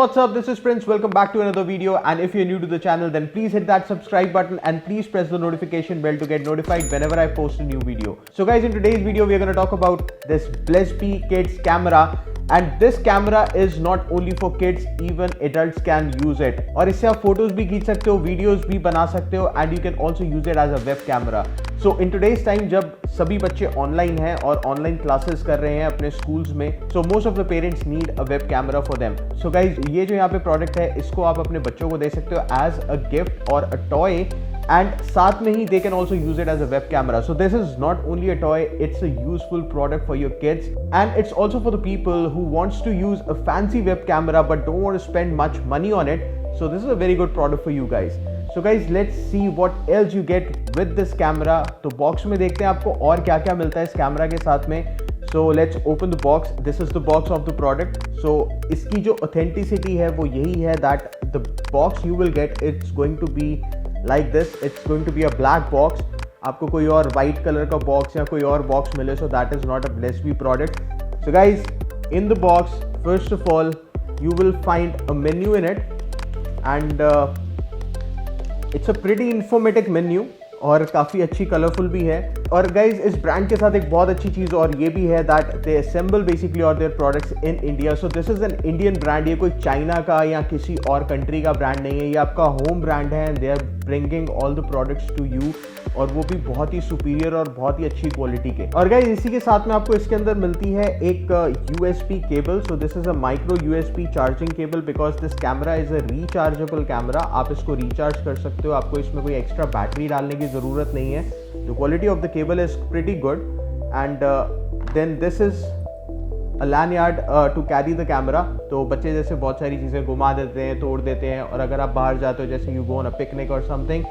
what's up? This is Prince. Welcome back to another video. And if you're new to the channel, then please hit that subscribe button and please press the notification bell to get notified whenever I post a new video. So guys, in today's video, we're going to talk about this Blessbe Kids camera. And this camera is not only for kids, even adults can use it. और इससे आप photos भी खींच सकते हो, videos भी बना सकते हो, and you can also use it as a web camera. So in today's time, जब सभी बच्चे ऑनलाइन हैं और ऑनलाइन क्लासेस कर रहे हैं अपने स्कूल्स में, so most of the parents need a web camera for them. So guys, ये जो यहाँ पे प्रोडक्ट है, इसको आप अपने बच्चों को दे सकते हो as a gift or a toy. And साथ में ही they can also use it as a web camera. So this is not only a toy, it's a useful product for your kids, and it's also for the people who wants to use a fancy web camera but don't want to spend much money on it. So this is a very good product for you guys. So guys, let's see what else you get with this camera. तो box में देखते हैं आपको और क्या क्या मिलता है इस कैमरा के साथ में. So let's open the box. This is the box of the product. So इसकी जो authenticity है वो यही है that the box you will get, it's going to be like this. It's going to be a black box. आपको कोई और white color का box या कोई और box मिले, so that is not a Blessbe product. So guys, in the box, first of all, you will find a menu in it, and it's a pretty informative menu और काफ़ी अच्छी colourful भी है. और गाइज इस brand के साथ एक बहुत अच्छी चीज़ और ये भी है दैट दे असेंबल बेसिकली और their products in India. So this is an Indian brand. ये कोई चाइना का या किसी और कंट्री का ब्रांड नहीं है, ये आपका होम ब्रांड है. They are bringing all the products to you, और वो भी बहुत ही सुपीरियर और बहुत ही अच्छी क्वालिटी के. और गाइज इसी के साथ में आपको इसके अंदर मिलती है एक USB cable. So this is a micro USB charging cable because this camera is a rechargeable camera. आप इसको रिचार्ज कर सकते हो, आपको इसमें कोई एक्स्ट्रा बैटरी डालने की ज़रूरत नहीं है. The quality of the cable is pretty good, and then this is a lanyard to carry the camera. तो बच्चे जैसे बहुत सारी चीज़ें घुमा देते हैं, तोड़ देते हैं, और अगर आप बाहर जाते हो जैसे you go on a picnic or something,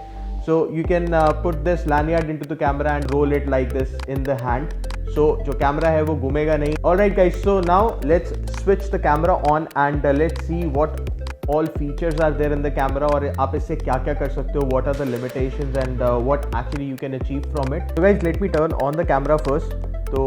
so you can put this lanyard into the camera and roll it like this in the hand. So जो कैमरा है वो घूमेगा नहीं. Alright guys, so now let's switch the camera on and let's see what all features are there in the camera और आप इससे क्या क्या कर सकते हो, what are the limitations and what actually you can achieve from it. So guys, let me turn on the camera first. तो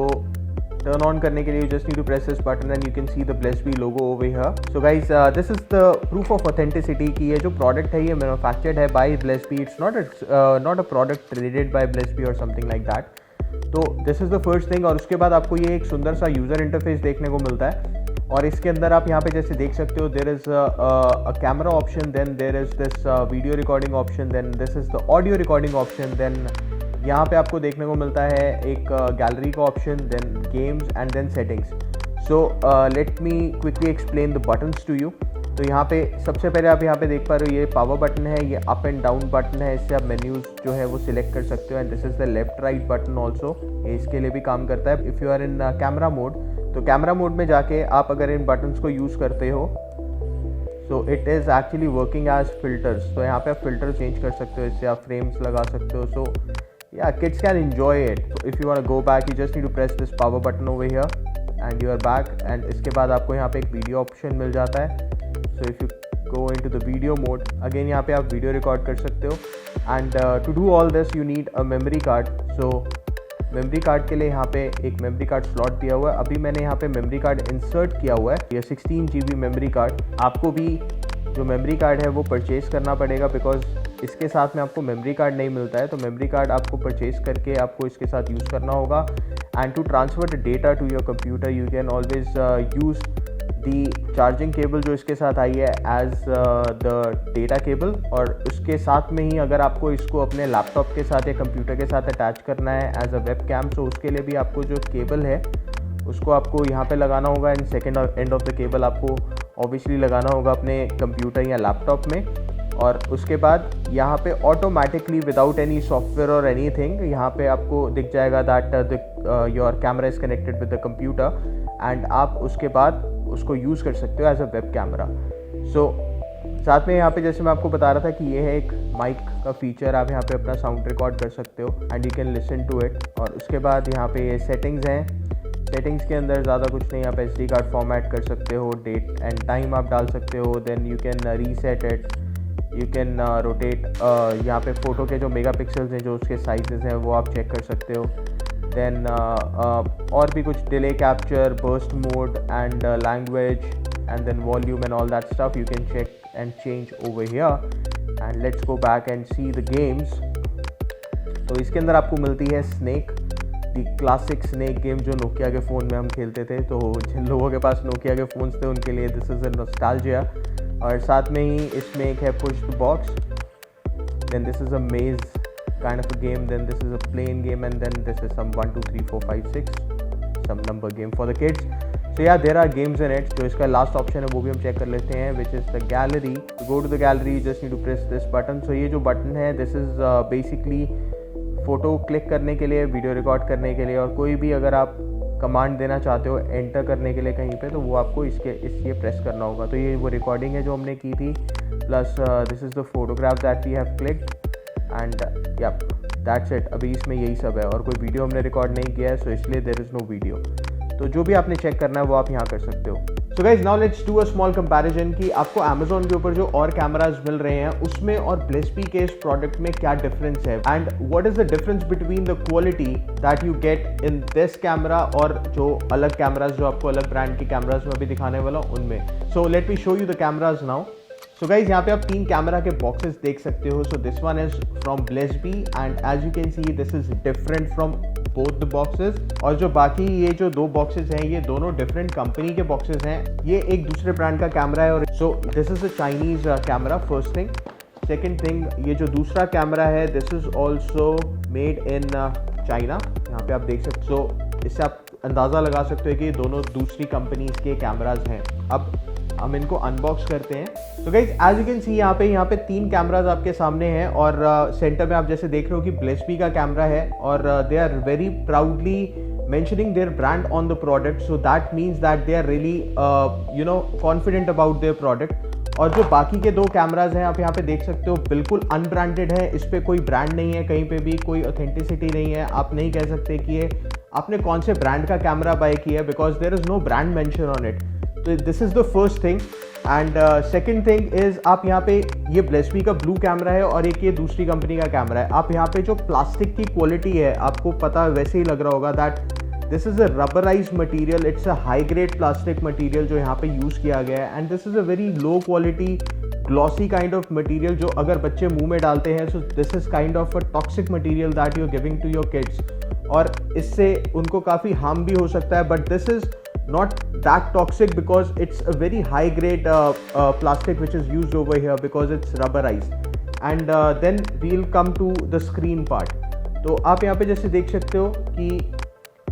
turn on करने के लिए you just need to press this button and you can see the Blessbe logo over here. So guys, this is the proof of authenticity कि ये जो product है ये manufactured है by Blessbe. It's not a product created by Blessbe or something like that. तो this is the first thing. और उसके बाद आपको ये एक सुंदर सा यूज़र इंटरफेस देखने को मिलता है, और इसके अंदर आप यहाँ पे जैसे देख सकते हो there is a camera option, then there is this video recording option, then this is the audio recording option, then यहाँ पे आपको देखने को मिलता है एक गैलरी का option, then games and then settings. So let me quickly explain the buttons to you. तो यहाँ पे सबसे पहले आप यहाँ पे देख पा रहे हो ये पावर बटन है, ये अप एंड डाउन बटन है, इससे आप मेन्यूज़ जो है वो सिलेक्ट कर सकते हो. And this is the left right button also, ये इसके लिए भी काम करता है. If you are in camera mode, तो कैमरा मोड में जाके आप अगर इन बटन्स को यूज़ करते हो, so it is actually working as filters. तो यहाँ पे आप फिल्टर चेंज कर सकते हो, इससे आप फ्रेम्स लगा सकते हो. सो या kids can enjoy it. So if you want to go back, you just need to press this power button over here and you are back. And इसके बाद आपको यहाँ पे एक वीडियो ऑप्शन मिल जाता है. सो if you go into the video mode, again यहाँ पे आप वीडियो रिकॉर्ड कर सकते हो. And to do all this you need a memory card. So memory card के लिए यहाँ पे एक मेमोरी कार्ड स्लॉट दिया हुआ है. अभी मैंने यहाँ पे मेमोरी कार्ड इंसर्ट किया हुआ है. ये 16 GB मेमोरी कार्ड. आपको भी जो मेमोरी कार्ड है वो परचेज़ करना पड़ेगा बिकॉज इसके साथ में आपको मेमोरी कार्ड नहीं मिलता है. तो मेमोरी कार्ड आपको परचेज़ करके आपको इसके साथ यूज़ करना होगा. And to transfer the data to your computer you can always use the charging cable जो इसके साथ आई है एज द डेटा केबल. और उसके साथ में ही अगर आपको इसको अपने लैपटॉप के साथ या कंप्यूटर के साथ अटैच करना है एज अ वेब कैम, तो उसके लिए भी आपको जो केबल है उसको आपको यहाँ पे लगाना होगा. And second end of the cable आपको ऑब्वियसली लगाना होगा अपने कंप्यूटर या लैपटॉप में. और उसके बाद यहाँ पे ऑटोमेटिकली विदाउट एनी सॉफ्टवेयर और एनी थिंग यहाँ पे आपको दिख जाएगा that your camera is connected with the computer, and आप उसके बाद उसको यूज़ कर सकते हो एज अ वेब कैमरा. सो साथ में यहाँ पे जैसे मैं आपको बता रहा था कि ये है एक माइक का फीचर. आप यहाँ पे अपना साउंड रिकॉर्ड कर सकते हो and you can listen to it. और उसके बाद यहाँ पे ये सेटिंग्स हैं. सेटिंग्स के अंदर ज़्यादा कुछ नहीं, आप SD कार्ड फॉर्मेट कर सकते हो, डेट एंड टाइम आप डाल सकते हो, then you can reset it, you can rotate. यहाँ पे फ़ोटो के जो मेगापिक्सल्स हैं जो उसके साइजेस हैं वो आप चेक कर सकते हो. देन और भी कुछ delay capture, burst mode and language and then volume and all that stuff you can check and change over here. And let's go back and see the games. तो इसके अंदर आपको मिलती है स्नेक, दी क्लासिक स्नेक गेम जो Nokia के phone में हम खेलते थे। तो जिन लोगों के पास नोकिया के फ़ोन्स थे उनके लिए दिस इज़ अ नॉस्टैल्जिया। और साथ में ही इसमें एक है push the box, then this is a maze kind of a game, then this is a playing game, and then this is some 1 2 3 4 5 6 some number game for the kids. So yeah, there are games in it. जो इसका last option है वो भी हम check कर लेते हैं, which is the gallery. To go to the gallery you just need to press this button. So ये जो बटन है this is basically photo click करने के लिए, वीडियो रिकॉर्ड करने के लिए, और कोई भी अगर आप कमांड देना चाहते हो एंटर करने के लिए कहीं पे, तो वो आपको इसलिए प्रेस करना होगा। तो ये वो रिकॉर्डिंग है जो हमने की थी, plus this is the photograph that we have clicked and yup that's it. अभी इसमें यही सब है और कोई वीडियो हमने रिकॉर्ड नहीं किया है, सो इसलिए देयर इज़ नो वीडियो। तो जो भी आपने चेक करना है वो आप यहाँ कर सकते हो। So guys now let's do a small comparison कि आपको अमेजोन के ऊपर जो और कैमराज मिल रहे हैं उसमें और ब्लेस्बी के इस प्रोडक्ट में क्या डिफरेंस है, and what is the difference between the quality that you get in this camera और जो अलग कैमराज जो आपको अलग ब्रांड के कैमराज में अभी दिखाने वाला उनमें। सो let me show you the cameras now. So guys यहाँ पे आप 3 कैमरा के बॉक्सेस देख सकते हो। So this one is from Blessbe and as you can see this is different from both the boxes. और जो बाकी ये जो 2 बॉक्सेस हैं ये दोनों डिफरेंट कंपनी के बॉक्सेस हैं, ये एक दूसरे ब्रांड का कैमरा है। और so this is a Chinese camera, first thing. Second thing, ये जो दूसरा कैमरा है this is also made in China. यहाँ पे आप देख सकते हो, इससे आप अंदाज़ा लगा सकते हो कि ये दोनों दूसरी कंपनीज के कैमराज हैं। अब हम इनको अनबॉक्स करते हैं। तो guys as you can see यहाँ पे 3 कैमराज आपके सामने हैं और सेंटर में आप जैसे देख रहे हो कि ब्लेस्बी का कैमरा है और they are very proudly mentioning their brand on the product. So that means that they are really confident about their product. और जो बाकी के 2 कैमराज हैं आप यहाँ पे देख सकते हो बिल्कुल अनब्रांडेड है, इस पर कोई ब्रांड नहीं है, कहीं पे भी कोई ऑथेंटिसिटी नहीं है। आप नहीं कह सकते कि ये आपने कौन से ब्रांड का कैमरा बाय किया है, because there is no brand mention on it. तो this is the first thing. And second thing is आप यहाँ पे ये ब्लेस्बी का ब्लू कैमरा है और एक ये दूसरी कंपनी का कैमरा है। आप यहाँ पे जो प्लास्टिक की क्वालिटी है आपको पता वैसे ही लग रहा होगा that this is a rubberized material, it's a high grade plastic material जो यहाँ पे यूज़ किया गया है। And this is a very low quality glossy kind of material जो अगर बच्चे मुंह में डालते हैं, so this is kind of a toxic material that you are giving to your kids, और इससे उनको काफ़ी हार्म भी हो सकता है। But this is not that toxic because it's a very high grade plastic which is used over here because it's rubberized. And then we'll come to the screen part. तो आप यहाँ पे जैसे देख सकते हो कि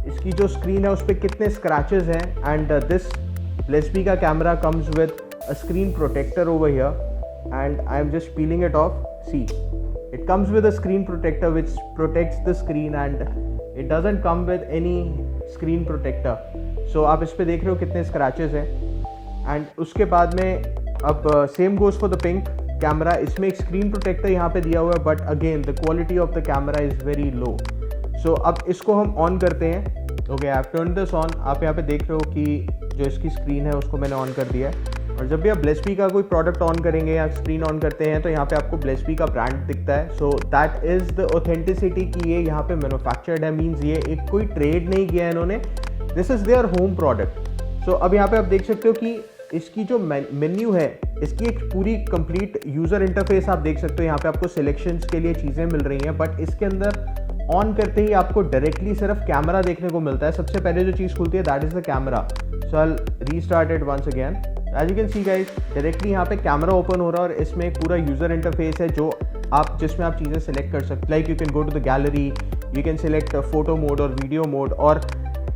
इसकी जो स्क्रीन है उस पर कितने स्क्रैचेस हैं। एंड दिस ब्लेस्बी का camera comes with a screen protector over here and I am just peeling it off. See, it comes with a screen protector which protects the screen and it doesn't come with any screen protector. सो आप इस पे देख रहे हो कितने scratches हैं। And उसके बाद में अब same goes for the pink camera, इसमें एक स्क्रीन प्रोटेक्टर यहाँ पे दिया हुआ है, but again the quality of the camera is very low. So अब इसको हम ऑन करते हैं। Okay, I have turn this on. आप यहाँ पे देख रहे हो कि जो इसकी स्क्रीन है उसको मैंने ऑन कर दिया है। और जब भी आप ब्लेस्बी का कोई प्रोडक्ट ऑन करेंगे या स्क्रीन ऑन करते हैं तो यहाँ पे आपको ब्लेस्बी का ब्रांड दिखता है। सो दैट इज़ द ऑथेंटिसिटी कि ये यहाँ पे मैन्युफैक्चर्ड है, मीन्स ये एक कोई ट्रेड नहीं किया है इन्होंने, this is their home product. So अब यहाँ पे आप देख सकते हो कि इसकी जो मेन्यू है इसकी एक पूरी कंप्लीट यूज़र इंटरफेस आप देख सकते हो। यहाँ पे आपको सिलेक्शंस के लिए चीज़ें मिल रही हैं, बट इसके अंदर ऑन करते ही आपको डायरेक्टली सिर्फ कैमरा देखने को मिलता है। सबसे पहले जो चीज़ खुलती है that is the camera. So I restart it once again. As you can see guys directly यहाँ पे कैमरा ओपन हो रहा है और इसमें एक पूरा यूज़र इंटरफेस है जो आप जिसमें आप चीज़ें सेलेक्ट कर सकते, like you can go to the gallery, you can select photo mode और वीडियो मोड, और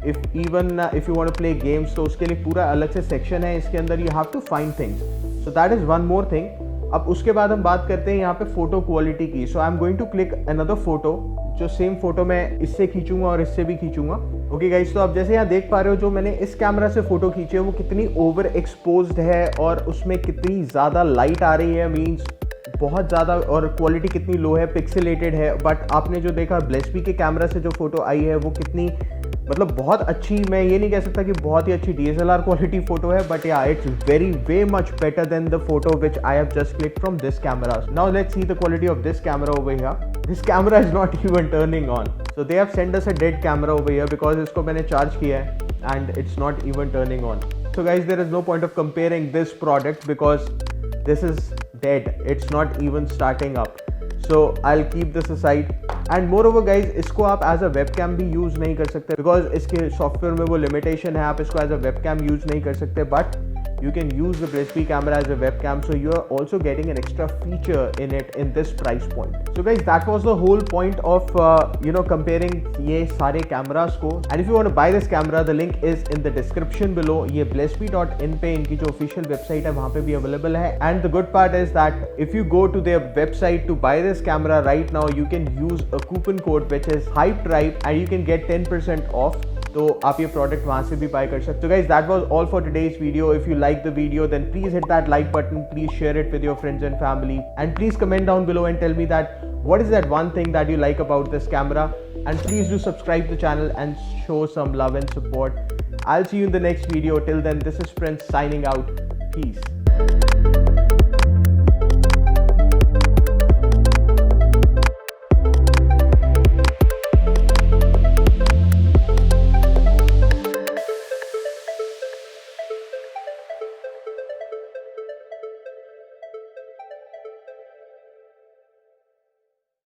if you want to play games तो उसके लिए पूरा अलग से सेक्शन है इसके अंदर, you have to find things. So that is one more thing. अब उसके बाद हम बात करते हैं यहाँ पे फ़ोटो क्वालिटी की। So I am going to click another photo, जो सेम फोटो मैं इससे खींचूंगा और इससे भी खींचूंगा। ओके गाइस, तो आप जैसे यहाँ देख पा रहे हो जो मैंने इस कैमरा से फ़ोटो खींची है वो कितनी ओवर एक्सपोज्ड है और उसमें कितनी ज़्यादा लाइट आ रही है, मीन्स बहुत ज़्यादा, और क्वालिटी कितनी लो है, पिक्सेलेटेड है। बट आपने जो देखा ब्लेस्बी के कैमरा से जो फ़ोटो आई है वो कितनी, मतलब बहुत अच्छी, मैं ये नहीं कह सकता कि बहुत ही अच्छी DSLR क्वालिटी फ़ोटो है, बट या it's very way much better than the photo which I have just click from this camera. Now let's see the quality of this camera over here. This camera is not even turning on, so they have send us a dead camera over here because इसको मैंने charge किया है and it's not even turning on. So guys, there is no point of comparing this product because this is dead. It's not even starting up. So I'll keep this aside. And moreover guys, इसको आप as a webcam भी use नहीं कर सकते because इसके software में वो limitation है, आप इसको as a webcam use नहीं कर सकते, but you can use the Blessbe camera as a webcam, so you are also getting an extra feature in it in this price point. So guys, that was the whole point of comparing ये सारे cameras को. And if you want to buy this camera, the link is in the description below. ये blessbe.in पे इनकी जो official website है वहाँ पे भी available है. And the good part is that if you go to their website to buy this camera right now, you can use a coupon code which is HYPEDRIVE and you can get 10% off. तो आप ये product वहाँ से भी bye कर सकते हो. Guys, that was all for today's video. If you like the video then please hit that like button, please share it with your friends and family, and please comment down below and tell me that what is that one thing that you like about this camera, and please do subscribe to the channel and show some love and support. I'll see you in the next video. Till then, this is Prince signing out. Peace.